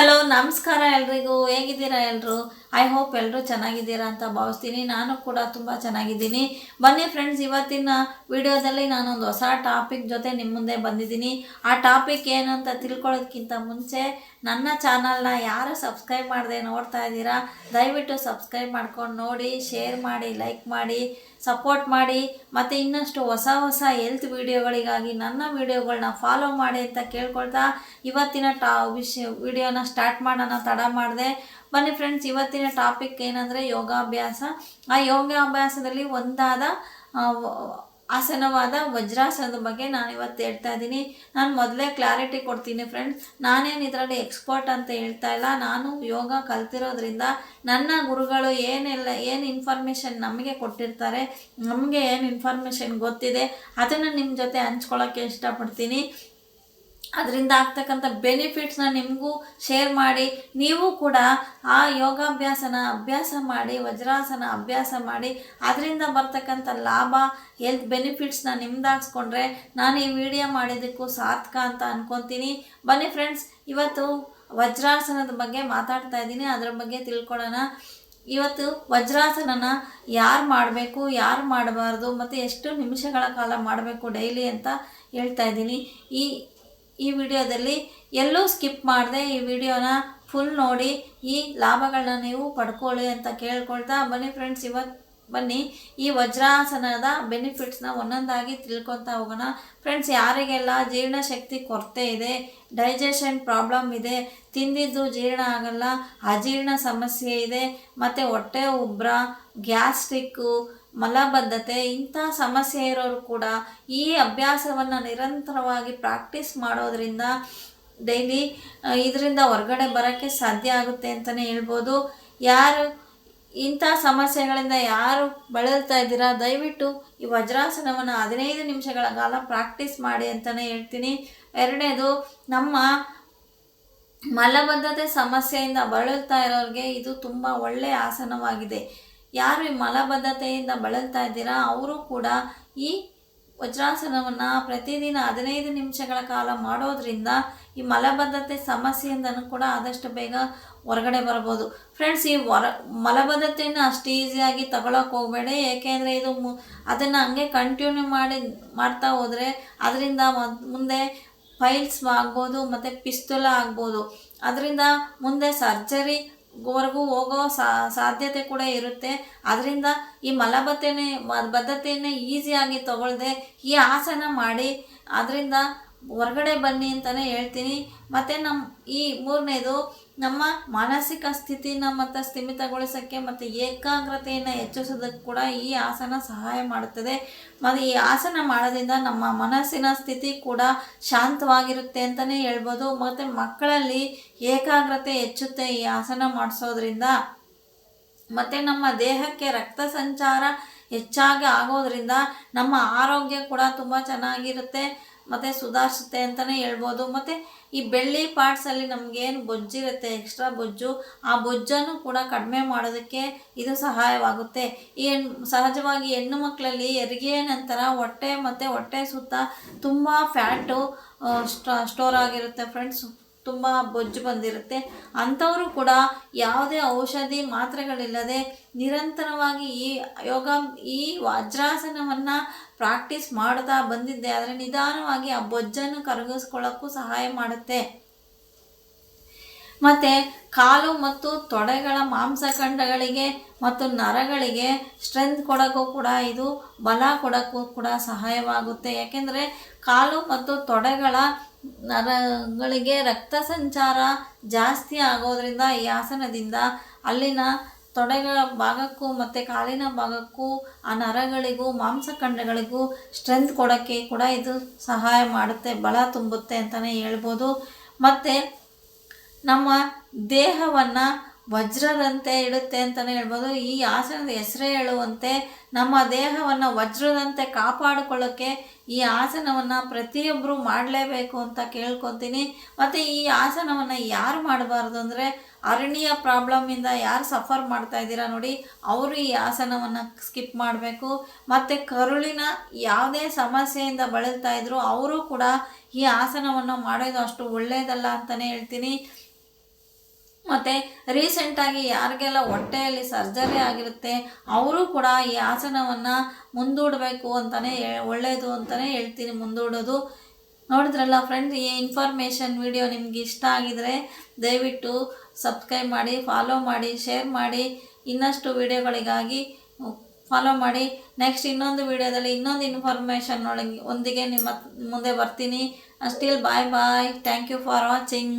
Hello ನಮಸ್ಕಾರ ಎಲ್ರಿಗೂ. ಹೇಗಿದ್ದೀರಾ ಎಲ್ಲರೂ? ಐ ಹೋಪ್ ಎಲ್ಲರೂ ಚೆನ್ನಾಗಿದ್ದೀರಾ ಅಂತ ಭಾವಿಸ್ತೀನಿ. ನಾನು ಕೂಡ ತುಂಬ ಚೆನ್ನಾಗಿದ್ದೀನಿ. ಬನ್ನಿ ಫ್ರೆಂಡ್ಸ್, ಇವತ್ತಿನ ವಿಡಿಯೋದಲ್ಲಿ ನಾನೊಂದು ಹೊಸ ಟಾಪಿಕ್ ಜೊತೆ ನಿಮ್ಮ ಮುಂದೆ ಬಂದಿದ್ದೀನಿ. ಆ ಟಾಪಿಕ್ ಏನು ಅಂತ ತಿಳ್ಕೊಳ್ಳೋದಕ್ಕಿಂತ ಮುಂಚೆ ನನ್ನ ಚಾನಲ್ನ ಯಾರು ಸಬ್ಸ್ಕ್ರೈಬ್ ಮಾಡದೆ ನೋಡ್ತಾ ಇದ್ದೀರಾ, ದಯವಿಟ್ಟು ಸಬ್ಸ್ಕ್ರೈಬ್ ಮಾಡ್ಕೊಂಡು ನೋಡಿ, ಶೇರ್ ಮಾಡಿ, ಲೈಕ್ ಮಾಡಿ, ಸಪೋರ್ಟ್ ಮಾಡಿ. ಮತ್ತು ಇನ್ನಷ್ಟು ಹೊಸ ಹೆಲ್ತ್ ವಿಡಿಯೋಗಳಿಗಾಗಿ ನನ್ನ ವಿಡಿಯೋಗಳನ್ನ ಫಾಲೋ ಮಾಡಿ ಅಂತ ಕೇಳ್ಕೊಳ್ತಾ ಇವತ್ತಿನ ವಿಡಿಯೋನ ಸ್ಟಾರ್ಟ್ ಮಾಡೋಣ, ತಡ ಮಾಡಿದೆ. ಬನ್ನಿ ಫ್ರೆಂಡ್ಸ್, ಇವತ್ತಿನ ಟಾಪಿಕ್ ಏನಂದರೆ ಯೋಗಾಭ್ಯಾಸ. ಆ ಯೋಗಾಭ್ಯಾಸದಲ್ಲಿ ಒಂದಾದ ಆಸನವಾದ ವಜ್ರಾಸನದ ಬಗ್ಗೆ ನಾನು ಇವತ್ತು ಹೇಳ್ತಾ ಇದ್ದೀನಿ. ನಾನು ಮೊದಲೇ ಕ್ಲಾರಿಟಿ ಕೊಡ್ತೀನಿ ಫ್ರೆಂಡ್ಸ್, ನಾನೇನು ಇದರಲ್ಲಿ ಎಕ್ಸ್ಪರ್ಟ್ ಅಂತ ಹೇಳ್ತಾ ಇಲ್ಲ. ನಾನು ಯೋಗ ಕಲ್ತಿರೋದ್ರಿಂದ ನನ್ನ ಗುರುಗಳು ಏನು ಇನ್ಫಾರ್ಮೇಷನ್ ನಮಗೆ ಕೊಟ್ಟಿರ್ತಾರೆ, ನಮಗೆ ಏನು ಇನ್ಫಾರ್ಮೇಷನ್ ಗೊತ್ತಿದೆ ಅದನ್ನು ನಿಮ್ಮ ಜೊತೆ ಹಂಚ್ಕೊಳ್ಳೋಕ್ಕೆ ಇಷ್ಟಪಡ್ತೀನಿ. ಅದರಿಂದ ಆಗ್ತಕ್ಕಂಥ ಬೆನಿಫಿಟ್ಸ್ನ ನಿಮಗೂ ಶೇರ್ ಮಾಡಿ, ನೀವು ಕೂಡ ಆ ಯೋಗಾಭ್ಯಾಸನ ಅಭ್ಯಾಸ ಮಾಡಿ, ವಜ್ರಾಸನ ಅಭ್ಯಾಸ ಮಾಡಿ, ಅದರಿಂದ ಬರ್ತಕ್ಕಂಥ ಲಾಭ, ಹೆಲ್ತ್ ಬೆನಿಫಿಟ್ಸ್ನ ನಿಮ್ದಾಗಿಸ್ಕೊಂಡ್ರೆ ನಾನು ಈ ವಿಡಿಯೋ ಮಾಡಿದ್ದಕ್ಕೂ ಸಾರ್ಥಕ ಅಂತ ಅಂದ್ಕೊತೀನಿ. ಬನ್ನಿ ಫ್ರೆಂಡ್ಸ್, ಇವತ್ತು ವಜ್ರಾಸನದ ಬಗ್ಗೆ ಮಾತಾಡ್ತಾ ಇದ್ದೀನಿ, ಅದರ ಬಗ್ಗೆ ತಿಳ್ಕೊಳ್ಳೋಣ. ಇವತ್ತು ವಜ್ರಾಸನನ ಯಾರು ಮಾಡಬೇಕು, ಯಾರು ಮಾಡಬಾರ್ದು, ಮತ್ತು ಎಷ್ಟು ನಿಮಿಷಗಳ ಕಾಲ ಮಾಡಬೇಕು ಡೈಲಿ ಅಂತ ಹೇಳ್ತಾ ಇದ್ದೀನಿ. ಈ ವಿಡಿಯೋದಲ್ಲಿ ಎಲ್ಲೂ ಸ್ಕಿಪ್ ಮಾಡದೆ ಈ ವಿಡಿಯೋನ ಫುಲ್ ನೋಡಿ ಈ ಲಾಭಗಳನ್ನ ನೀವು ಪಡ್ಕೊಳ್ಳಿ ಅಂತ ಕೇಳ್ಕೊಳ್ತಾ ಬನ್ನಿ ಫ್ರೆಂಡ್ಸ್, ಬನ್ನಿ ಈ ವಜ್ರಾಸನದ ಬೆನಿಫಿಟ್ಸ್ನ ಒಂದೊಂದಾಗಿ ತಿಳ್ಕೊತಾ ಹೋಗೋಣ. ಫ್ರೆಂಡ್ಸ್, ಯಾರಿಗೆಲ್ಲ ಜೀರ್ಣಶಕ್ತಿ ಕೊರತೆ ಇದೆ, ಡೈಜೆಷನ್ ಪ್ರಾಬ್ಲಮ್ ಇದೆ, ತಿಂದಿದ್ದು ಜೀರ್ಣ ಆಗಲ್ಲ, ಅಜೀರ್ಣ ಸಮಸ್ಯೆ ಇದೆ, ಮತ್ತು ಹೊಟ್ಟೆ ಉಬ್ರ, ಗ್ಯಾಸ್ಟ್ರಿಕ್ಕು, ಮಲಬದ್ಧತೆ, ಇಂಥ ಸಮಸ್ಯೆ ಇರೋರು ಕೂಡ ಈ ಅಭ್ಯಾಸವನ್ನು ನಿರಂತರವಾಗಿ ಪ್ರಾಕ್ಟೀಸ್ ಮಾಡೋದ್ರಿಂದ ಡೈಲಿ ಇದರಿಂದ ಹೊರಗಡೆ ಬರೋಕ್ಕೆ ಸಾಧ್ಯ ಆಗುತ್ತೆ ಅಂತಲೇ ಹೇಳ್ಬೋದು. ಯಾರು ಇಂಥ ಸಮಸ್ಯೆಗಳಿಂದ ಯಾರು ಬಳಲ್ತಾ ಇದ್ದೀರಾ, ದಯವಿಟ್ಟು ಈ ವಜ್ರಾಸನವನ್ನು 15 ನಿಮಿಷಗಳ ಕಾಲ ಪ್ರಾಕ್ಟೀಸ್ ಮಾಡಿ ಅಂತಲೇ ಹೇಳ್ತೀನಿ. ಎರಡನೇದು, ನಮ್ಮ ಮಲಬದ್ಧತೆ ಸಮಸ್ಯೆಯಿಂದ ಬಳಲ್ತಾ ಇರೋರಿಗೆ ಇದು ತುಂಬ ಒಳ್ಳೆಯ ಆಸನವಾಗಿದೆ. ಯಾರು ಈ ಮಲಬದ್ಧತೆಯಿಂದ ಬಳಲ್ತಾ ಇದ್ದೀರಾ ಅವರು ಕೂಡ ಈ ವಜ್ರಾಸನವನ್ನು ಪ್ರತಿದಿನ 15 ನಿಮಿಷಗಳ ಕಾಲ ಮಾಡೋದ್ರಿಂದ ಈ ಮಲಬದ್ಧತೆ ಸಮಸ್ಯೆಯಿಂದನೂ ಕೂಡ ಆದಷ್ಟು ಬೇಗ ಹೊರಗಡೆ ಬರ್ಬೋದು. ಫ್ರೆಂಡ್ಸ್, ಈ ಮಲಬದ್ಧತೆಯನ್ನು ಅಷ್ಟು ಈಸಿಯಾಗಿ ತಗೊಳಕ್ಕೆ ಹೋಗಬೇಡಿ, ಏಕೆಂದರೆ ಇದು ಅದನ್ನು ಹಂಗೆ ಕಂಟಿನ್ಯೂ ಮಾಡ್ತಾ ಹೋದರೆ ಅದರಿಂದ ಮುಂದೆ ಫೈಲ್ಸ್ ಆಗ್ಬೋದು, ಮತ್ತು ಪಿಸ್ತೂಲ ಆಗ್ಬೋದು. ಅದರಿಂದ ಮುಂದೆ ಸರ್ಜರಿವರೆಗೂ ಹೋಗೋ ಸಾಧ್ಯತೆ ಕೂಡ ಇರುತ್ತೆ. ಅದರಿಂದ ಈ ಬದ್ಧತೆಯನ್ನು ಈಸಿಯಾಗಿ ತಗೊಳ್ಳದೆ ಈ ಆಸನ ಮಾಡಿ ಅದರಿಂದ ಹೊರಗಡೆ ಬನ್ನಿ ಅಂತಲೇ ಹೇಳ್ತೀನಿ. ಮತ್ತು ಈ ಮೂರನೇದು, ನಮ್ಮ ಮಾನಸಿಕ ಸ್ಥಿತಿನ ಮತ್ತು ಸ್ಥಿಮಿತಗೊಳಿಸೋಕ್ಕೆ ಮತ್ತು ಏಕಾಗ್ರತೆಯನ್ನು ಹೆಚ್ಚಿಸೋದಕ್ಕೆ ಕೂಡ ಈ ಆಸನ ಸಹಾಯ ಮಾಡುತ್ತದೆ. ಮತ್ತು ಈ ಆಸನ ಮಾಡೋದ್ರಿಂದ ನಮ್ಮ ಮನಸ್ಸಿನ ಸ್ಥಿತಿ ಕೂಡ ಶಾಂತವಾಗಿರುತ್ತೆ ಅಂತಲೇ ಹೇಳ್ಬೋದು. ಮತ್ತು ಮಕ್ಕಳಲ್ಲಿ ಏಕಾಗ್ರತೆ ಹೆಚ್ಚುತ್ತೆ ಈ ಆಸನ ಮಾಡಿಸೋದ್ರಿಂದ. ಮತ್ತು ನಮ್ಮ ದೇಹಕ್ಕೆ ರಕ್ತ ಸಂಚಾರ ಹೆಚ್ಚಾಗಿ ಆಗೋದ್ರಿಂದ ನಮ್ಮ ಆರೋಗ್ಯ ಕೂಡ ತುಂಬ ಚೆನ್ನಾಗಿರುತ್ತೆ ಮತ್ತು ಸುಧಾರಿಸುತ್ತೆ ಅಂತಲೇ ಹೇಳ್ಬೋದು. ಮತ್ತು ಈ ಬೆಳ್ಳಿ ಪಾರ್ಟ್ಸಲ್ಲಿ ನಮಗೇನು ಬೊಜ್ಜಿರುತ್ತೆ, ಎಕ್ಸ್ಟ್ರಾ ಬೊಜ್ಜು, ಆ ಬೊಜ್ಜನ್ನು ಕೂಡ ಕಡಿಮೆ ಮಾಡೋದಕ್ಕೆ ಇದು ಸಹಾಯವಾಗುತ್ತೆ. ಸಹಜವಾಗಿ ಹೆಣ್ಣು ಮಕ್ಕಳಲ್ಲಿ ಹೆರಿಗೆ ನಂತರ ಹೊಟ್ಟೆ ಮತ್ತು ಹೊಟ್ಟೆ ಸುತ್ತ ತುಂಬ ಫ್ಯಾಟು ಸ್ಟೋರ್ ಆಗಿರುತ್ತೆ ಫ್ರೆಂಡ್ಸ್, ತುಂಬ ಬೊಜ್ಜು ಬಂದಿರುತ್ತೆ. ಅಂಥವರು ಕೂಡ ಯಾವುದೇ ಔಷಧಿ ಮಾತ್ರೆಗಳಿಲ್ಲದೆ ನಿರಂತರವಾಗಿ ಈ ವಜ್ರಾಸನವನ್ನು ಪ್ರಾಕ್ಟೀಸ್ ಮಾಡ್ತಾ ಬಂದಿದ್ದೆ ಆದರೆ ನಿಧಾನವಾಗಿ ಆ ಬೊಜ್ಜನ್ನು ಕರಗಿಸ್ಕೊಳ್ಳೋಕ್ಕೂ ಸಹಾಯ ಮಾಡುತ್ತೆ. ಮತ್ತು ಕಾಲು ಮತ್ತು ತೊಡೆಗಳ ಮಾಂಸಖಂಡಗಳಿಗೆ ಮತ್ತು ನರಗಳಿಗೆ ಸ್ಟ್ರೆಂತ್ ಕೊಡೋಕ್ಕೂ ಕೂಡ ಇದು ಬಲ ಕೊಡೋಕ್ಕೂ ಕೂಡ ಸಹಾಯವಾಗುತ್ತೆ. ಯಾಕೆಂದರೆ ಕಾಲು ಮತ್ತು ತೊಡೆಗಳ ನರಗಳಿಗೆ ರಕ್ತ ಸಂಚಾರ ಜಾಸ್ತಿ ಆಗೋದ್ರಿಂದ ಈ ಆಸನದಿಂದ ಅಲ್ಲಿನ ತೊಡೆಗಳ ಭಾಗಕ್ಕೂ ಮತ್ತು ಕಾಲಿನ ಭಾಗಕ್ಕೂ ಆ ನರಗಳಿಗೂ ಮಾಂಸಖಂಡಗಳಿಗೂ ಸ್ಟ್ರೆಂತ್ ಕೊಡೋಕ್ಕೆ ಕೂಡ ಇದು ಸಹಾಯ ಮಾಡುತ್ತೆ, ಬಲ ತುಂಬುತ್ತೆ ಅಂತಲೇ ಹೇಳ್ಬೋದು. ಮತ್ತು ನಮ್ಮ ದೇಹವನ್ನು ವಜ್ರದಂತೆ ಇಡುತ್ತೆ ಅಂತಲೇ ಹೇಳ್ಬೋದು. ಈ ಆಸನದ ಹೆಸರೇ ಹೇಳುವಂತೆ ನಮ್ಮ ದೇಹವನ್ನು ವಜ್ರದಂತೆ ಕಾಪಾಡಿಕೊಳ್ಳೋಕ್ಕೆ ಈ ಆಸನವನ್ನು ಪ್ರತಿಯೊಬ್ಬರು ಮಾಡಲೇಬೇಕು ಅಂತ ಕೇಳ್ಕೊತೀನಿ. ಮತ್ತು ಈ ಆಸನವನ್ನು ಯಾರು ಮಾಡಬಾರ್ದು ಅಂದರೆ, ಅರಣ್ಯ ಪ್ರಾಬ್ಲಮ್ಮಿಂದ ಯಾರು ಸಫರ್ ಮಾಡ್ತಾ ಇದ್ದೀರಾ ನೋಡಿ, ಅವರು ಈ ಆಸನವನ್ನು ಸ್ಕಿಪ್ ಮಾಡಬೇಕು. ಮತ್ತು ಕರುಳಿನ ಯಾವುದೇ ಸಮಸ್ಯೆಯಿಂದ ಬಳಲ್ತಾ ಇದ್ರು ಅವರು ಕೂಡ ಈ ಆಸನವನ್ನು ಮಾಡೋದು ಅಷ್ಟು ಒಳ್ಳೆಯದಲ್ಲ ಅಂತಲೇ ಹೇಳ್ತೀನಿ. ಮತ್ತು ರೀಸೆಂಟಾಗಿ ಯಾರಿಗೆಲ್ಲ ಹೊಟ್ಟೆಯಲ್ಲಿ ಸರ್ಜರಿ ಆಗಿರುತ್ತೆ ಅವರು ಕೂಡ ಈ ಆಸನವನ್ನು ಮುಂದೂಡಬೇಕು ಅಂತಲೇ ಒಳ್ಳೆಯದು ಅಂತಲೇ ಹೇಳ್ತೀನಿ, ಮುಂದೂಡೋದು. ನೋಡಿದ್ರಲ್ಲ ಫ್ರೆಂಡ್ಸ್, ಈ ಇನ್ಫಾರ್ಮೇಷನ್ ವಿಡಿಯೋ ನಿಮ್ಗೆ ಇಷ್ಟ ಆಗಿದರೆ ದಯವಿಟ್ಟು ಸಬ್ಸ್ಕ್ರೈಬ್ ಮಾಡಿ, ಫಾಲೋ ಮಾಡಿ, ಶೇರ್ ಮಾಡಿ. ಇನ್ನಷ್ಟು ವಿಡಿಯೋಗಳಿಗಾಗಿ ಫಾಲೋ ಮಾಡಿ. ನೆಕ್ಸ್ಟ್ ಇನ್ನೊಂದು ವಿಡಿಯೋದಲ್ಲಿ ಇನ್ನೊಂದು ಇನ್ಫಾರ್ಮೇಷನ್ ಒಂದಿಗೆ ನಿಮ್ಮ ಮುಂದೆ ಬರ್ತೀನಿ. Still bye bye. Thank you for watching.